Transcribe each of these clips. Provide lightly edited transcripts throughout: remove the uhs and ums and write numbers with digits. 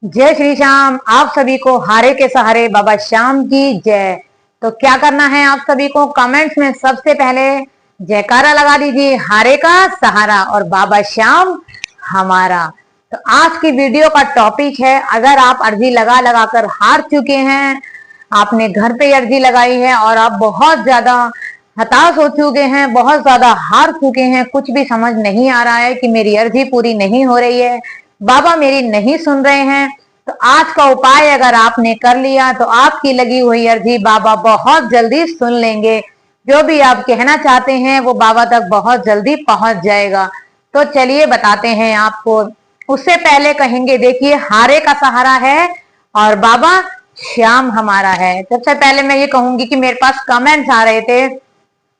जय श्री श्याम। आप सभी को हारे के सहारे बाबा श्याम की जय। तो क्या करना है आप सभी को, कमेंट्स में सबसे पहले जयकारा लगा दीजिए, हारे का सहारा और बाबा श्याम हमारा। तो आज की वीडियो का टॉपिक है, अगर आप अर्जी लगा लगा कर हार चुके हैं, आपने घर पे अर्जी लगाई है और आप बहुत ज्यादा हताश हो चुके हैं, बहुत ज्यादा हार चुके हैं, कुछ भी समझ नहीं आ रहा है कि मेरी अर्जी पूरी नहीं हो रही है, बाबा मेरी नहीं सुन रहे हैं, तो आज का उपाय अगर आपने कर लिया तो आपकी लगी हुई अर्जी बाबा बहुत जल्दी सुन लेंगे। जो भी आप कहना चाहते हैं वो बाबा तक बहुत जल्दी पहुंच जाएगा। तो चलिए बताते हैं आपको। उससे पहले कहेंगे, देखिए हारे का सहारा है और बाबा श्याम हमारा है। सबसे पहले मैं ये कहूंगी कि मेरे पास कमेंट्स आ रहे थे,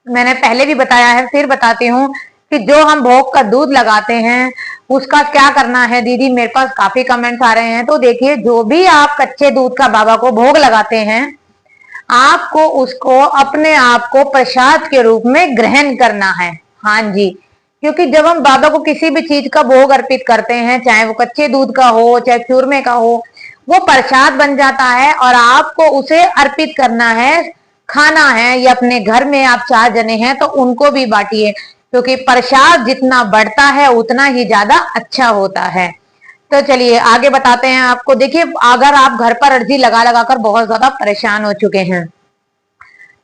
मैंने पहले भी बताया है फिर बताती हूँ कि जो हम भोग का दूध लगाते हैं उसका क्या करना है दीदी। मेरे पास काफी कमेंट्स आ रहे हैं। तो देखिए, जो भी आप कच्चे दूध का बाबा को भोग लगाते हैं, आपको उसको अपने आप को प्रसाद के रूप में ग्रहण करना है। हाँ जी, क्योंकि जब हम बाबा को किसी भी चीज का भोग अर्पित करते हैं, चाहे वो कच्चे दूध का हो चाहे चूरमे का हो, वो प्रसाद बन जाता है और आपको उसे अर्पित करना है, खाना है। या अपने घर में आप 4 जने हैं तो उनको भी बांटिए, क्योंकि प्रसाद जितना बढ़ता है उतना ही ज्यादा अच्छा होता है। तो चलिए आगे बताते हैं आपको। देखिए, अगर आप घर पर अर्जी लगा लगा कर बहुत ज्यादा परेशान हो चुके हैं,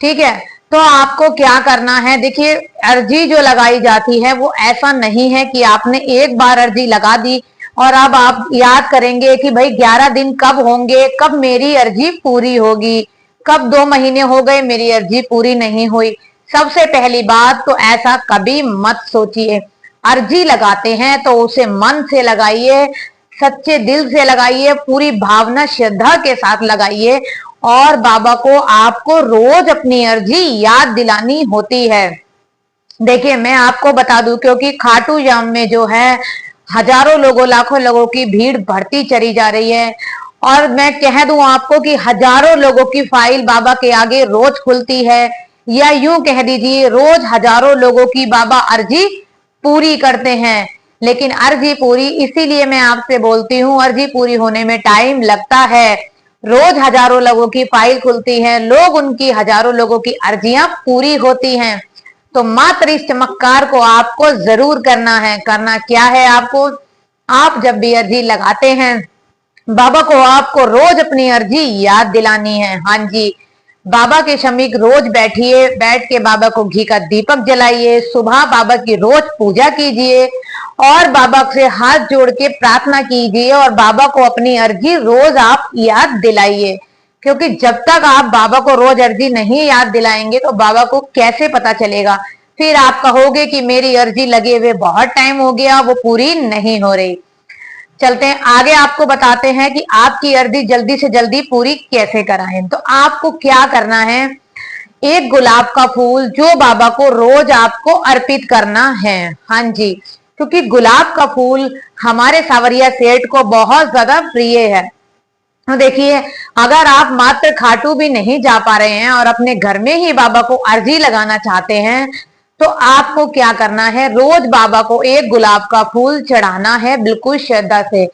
ठीक है, तो आपको क्या करना है। देखिए, अर्जी जो लगाई जाती है वो ऐसा नहीं है कि आपने एक बार अर्जी लगा दी और अब आप याद करेंगे कि भाई 11 दिन कब होंगे, कब मेरी अर्जी पूरी होगी, कब 2 महीने हो गए मेरी अर्जी पूरी नहीं हुई। सबसे पहली बात तो ऐसा कभी मत सोचिए। अर्जी लगाते हैं तो उसे मन से लगाइए, सच्चे दिल से लगाइए, पूरी भावना श्रद्धा के साथ लगाइए। और बाबा को आपको रोज अपनी अर्जी याद दिलानी होती है। देखिए, मैं आपको बता दूं, क्योंकि खाटू श्याम में जो है हजारों लोगों लाखों लोगों की भीड़ बढ़ती चली जा रही है। और मैं कह दूं आपको कि हजारों लोगों की फाइल बाबा के आगे रोज खुलती है, या यूं कह दीजिए रोज हजारों लोगों की बाबा अर्जी पूरी करते हैं। लेकिन अर्जी पूरी इसीलिए मैं आपसे बोलती हूँ, अर्जी पूरी होने में टाइम लगता है। रोज हजारों लोगों की फाइल खुलती है, लोग उनकी हजारों लोगों की अर्जियां पूरी होती हैं। तो मात्र इस चमत्कार को आपको जरूर करना है। करना क्या है आपको, आप जब भी अर्जी लगाते हैं बाबा को आपको रोज अपनी अर्जी याद दिलानी है। हाँ जी, बाबा के समीप रोज बैठिए, बैठ के बाबा को घी का दीपक जलाइए, सुबह बाबा की रोज पूजा कीजिए और बाबा से हाथ जोड़ के प्रार्थना कीजिए और बाबा को अपनी अर्जी रोज आप याद दिलाइए। क्योंकि जब तक आप बाबा को रोज अर्जी नहीं याद दिलाएंगे तो बाबा को कैसे पता चलेगा। फिर आप कहोगे कि मेरी अर्जी लगे हुए बहुत टाइम हो गया, वो पूरी नहीं हो रही। चलते हैं आगे, आपको बताते हैं कि आपकी अर्जी जल्दी से जल्दी पूरी कैसे कराएं। तो आपको क्या करना है, एक गुलाब का फूल जो बाबा को रोज आपको अर्पित करना है। हाँ जी, क्योंकि गुलाब का फूल हमारे सावरिया सेठ को बहुत ज्यादा प्रिय है। तो देखिए, अगर आप मात्र खाटू भी नहीं जा पा रहे हैं और अपने घर में ही बाबा को अर्जी लगाना चाहते हैं, तो आपको क्या करना है, रोज बाबा को एक गुलाब का फूल चढ़ाना है, बिल्कुल श्रद्धा से।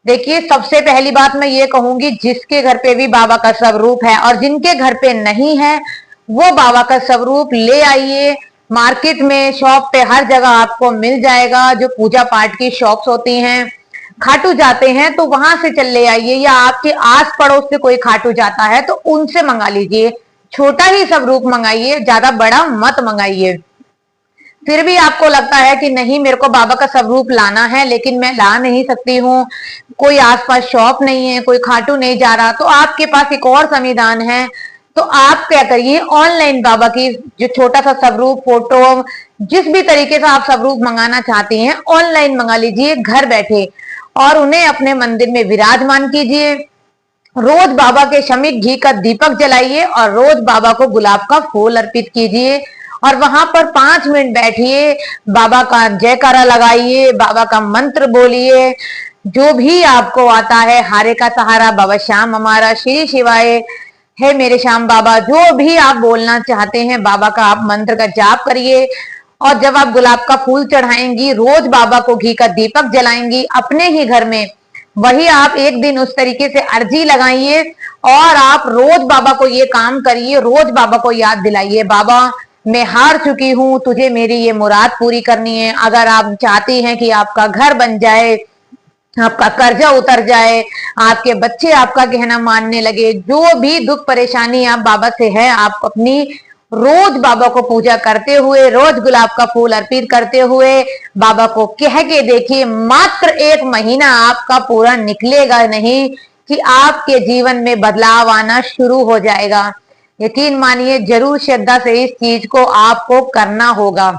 देखिए, सबसे पहली बात मैं ये कहूंगी, जिसके घर पे भी बाबा का स्वरूप है और जिनके घर पे नहीं है वो बाबा का स्वरूप ले आइए। मार्केट में, शॉप पे, हर जगह आपको मिल जाएगा। जो पूजा पाठ की शॉप्स होती हैं, खाटू जाते हैं तो वहां से चल ले आइए, या आपके आस पड़ोस से कोई खाटू जाता है तो उनसे मंगा लीजिए। छोटा ही स्वरूप मंगाइए, ज्यादा बड़ा मत मंगाइए। फिर भी आपको लगता है कि नहीं, मेरे को बाबा का स्वरूप लाना है लेकिन मैं ला नहीं सकती हूँ, कोई आसपास शॉप नहीं है, कोई खाटू नहीं जा रहा, तो आपके पास एक और संविधान है। तो आप क्या करिए, ऑनलाइन बाबा की जो छोटा सा स्वरूप, फोटो, जिस भी तरीके से आप स्वरूप मंगाना चाहती हैं ऑनलाइन मंगा लीजिए घर बैठे और उन्हें अपने मंदिर में विराजमान कीजिए। रोज बाबा के समीप घी का दीपक जलाइए और रोज बाबा को गुलाब का फूल अर्पित कीजिए और वहां पर 5 मिनट बैठिए, बाबा का जयकारा लगाइए, बाबा का मंत्र बोलिए, जो भी आपको आता है, हारे का सहारा, बाबा श्याम हमारा, श्री शिवाय, है मेरे श्याम बाबा, जो भी आप बोलना चाहते हैं बाबा का आप मंत्र का जाप करिए। और जब आप गुलाब का फूल चढ़ाएंगी, रोज बाबा को घी का दीपक जलाएंगी अपने ही घर में, वही आप एक दिन उस तरीके से अर्जी लगाइए और आप रोज बाबा को ये काम करिए, रोज बाबा को याद दिलाइए, बाबा मैं हार चुकी हूँ, तुझे मेरी ये मुराद पूरी करनी है। अगर आप चाहती हैं कि आपका घर बन जाए, आपका कर्जा उतर जाए, आपके बच्चे आपका कहना मानने लगे, जो भी दुख परेशानी आप बाबा से है, आप अपनी रोज बाबा को पूजा करते हुए, रोज गुलाब का फूल अर्पित करते हुए बाबा को कह के देखिए, मात्र 1 महीना आपका पूरा निकलेगा नहीं कि आपके जीवन में बदलाव आना शुरू हो जाएगा। यकीन मानिए, जरूर श्रद्धा से इस चीज को आपको करना होगा।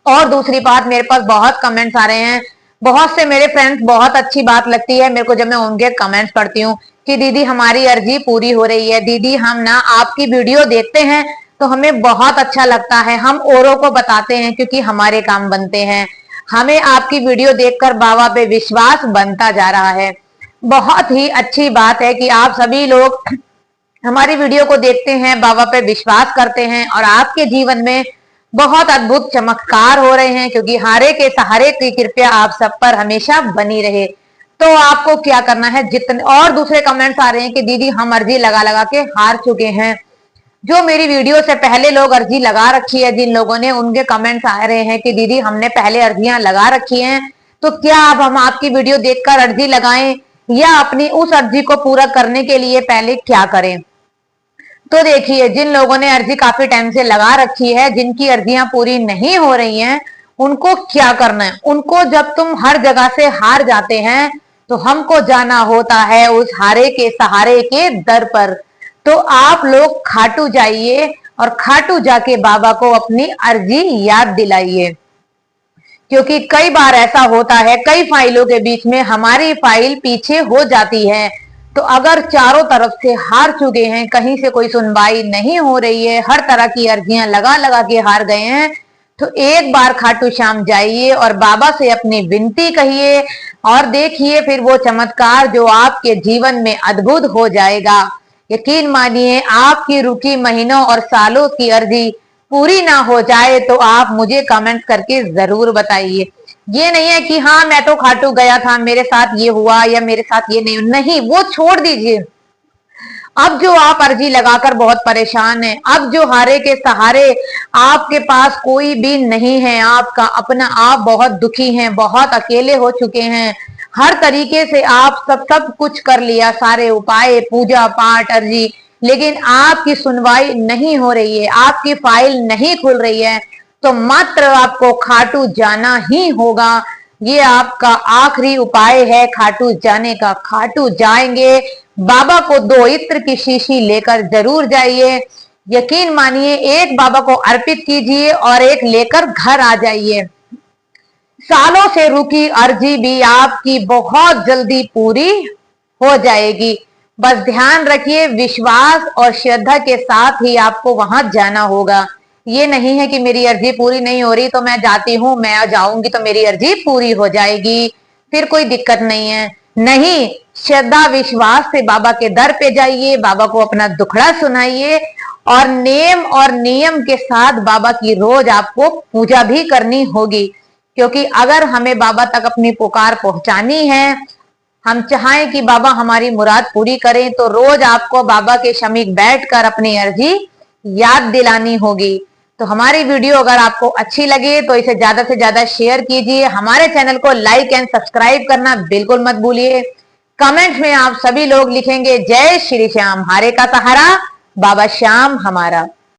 और दूसरी बात, मेरे पास बहुत कमेंट्स आ रहे हैं, बहुत से मेरे फ्रेंड्स, बहुत अच्छी बात लगती है मेरे को जब मैं उनके कमेंट्स पढ़ती हूँ कि दीदी हमारी अर्जी पूरी हो रही है, दीदी हम ना आपकी वीडियो देखते हैं तो हमें बहुत अच्छा लगता है, हम औरों को बताते हैं क्योंकि हमारे काम बनते हैं, हमें आपकी वीडियो देखकर बाबा पे विश्वास बनता जा रहा है। बहुत ही अच्छी बात है कि आप सभी लोग हमारी वीडियो को देखते हैं, बाबा पे विश्वास करते हैं और आपके जीवन में बहुत अद्भुत चमत्कार हो रहे हैं, क्योंकि हारे के सहारे की कृपया आप सब पर हमेशा बनी रहे। तो आपको क्या करना है, जितने और दूसरे कमेंट्स आ रहे हैं कि दीदी हम अर्जी लगा लगा के हार चुके हैं, जो मेरी वीडियो से पहले लोग अर्जी लगा रखी है जिन लोगों ने, उनके कमेंट्स आ रहे हैं कि दीदी हमने पहले अर्जियां लगा रखी हैं, तो क्या अब हम आपकी वीडियो देखकर अर्जी लगाएं या अपनी उस अर्जी को पूरा करने के लिए पहले क्या करें। तो देखिए, जिन लोगों ने अर्जी काफी टाइम से लगा रखी है, जिनकी अर्जियां पूरी नहीं हो रही हैं, उनको क्या करना है, उनको जब तुम हर जगह से हार जाते हैं तो हमको जाना होता है उस हारे के सहारे के दर पर। तो आप लोग खाटू जाइए और खाटू जाके बाबा को अपनी अर्जी याद दिलाइए, क्योंकि कई बार ऐसा होता है, कई फाइलों के बीच में हमारी फाइल पीछे हो जाती है। तो अगर चारों तरफ से हार चुके हैं, कहीं से कोई सुनवाई नहीं हो रही है, हर तरह की अर्जियां लगा लगा के हार गए हैं, तो एक बार खाटू श्याम जाइए और बाबा से अपनी विनती कहिए और देखिए फिर वो चमत्कार जो आपके जीवन में अद्भुत हो जाएगा। यकीन मानिए, आपकी रुकी महीनों और सालों की अर्जी पूरी ना हो जाए तो आप मुझे कमेंट करके जरूर बताइए। ये नहीं है कि हाँ मैं तो खाटू गया था, मेरे साथ ये हुआ या मेरे साथ ये नहीं, वो छोड़ दीजिए। अब जो आप अर्जी लगाकर बहुत परेशान हैं, अब जो हारे के सहारे आपके पास कोई भी नहीं है, आपका अपना आप बहुत दुखी हैं, बहुत अकेले हो चुके हैं, हर तरीके से आप सब कुछ कर लिया, सारे उपाय, पूजा पाठ, अर्जी, लेकिन आपकी सुनवाई नहीं हो रही है, आपकी फाइल नहीं खुल रही है, तो मात्र आपको खाटू जाना ही होगा। ये आपका आखिरी उपाय है खाटू जाने का। खाटू जाएंगे, बाबा को 2 इत्र की शीशी लेकर जरूर जाइए। यकीन मानिए, एक बाबा को अर्पित कीजिए और एक लेकर घर आ जाइए। सालों से रुकी अर्जी भी आपकी बहुत जल्दी पूरी हो जाएगी। बस ध्यान रखिए, विश्वास और श्रद्धा के साथ ही आपको वहां जाना होगा। ये नहीं है कि मेरी अर्जी पूरी नहीं हो रही तो मैं जाती हूँ, मैं जाऊंगी तो मेरी अर्जी पूरी हो जाएगी, फिर कोई दिक्कत नहीं है। नहीं, श्रद्धा विश्वास से बाबा के दर पे जाइए, बाबा को अपना दुखड़ा सुनाइए और नेम और नियम के साथ बाबा की रोज आपको पूजा भी करनी होगी, क्योंकि अगर हमें बाबा तक अपनी पुकार पहुंचानी है, हम चाहें कि बाबा हमारी मुराद पूरी करें, तो रोज आपको बाबा के समीप बैठकर अपनी अर्जी याद दिलानी होगी। तो हमारी वीडियो अगर आपको अच्छी लगे तो इसे ज्यादा से ज्यादा शेयर कीजिए। हमारे चैनल को लाइक एंड सब्सक्राइब करना बिल्कुल मत भूलिए। कमेंट में आप सभी लोग लिखेंगे जय श्री श्याम, हारे का सहारा बाबा श्याम हमारा।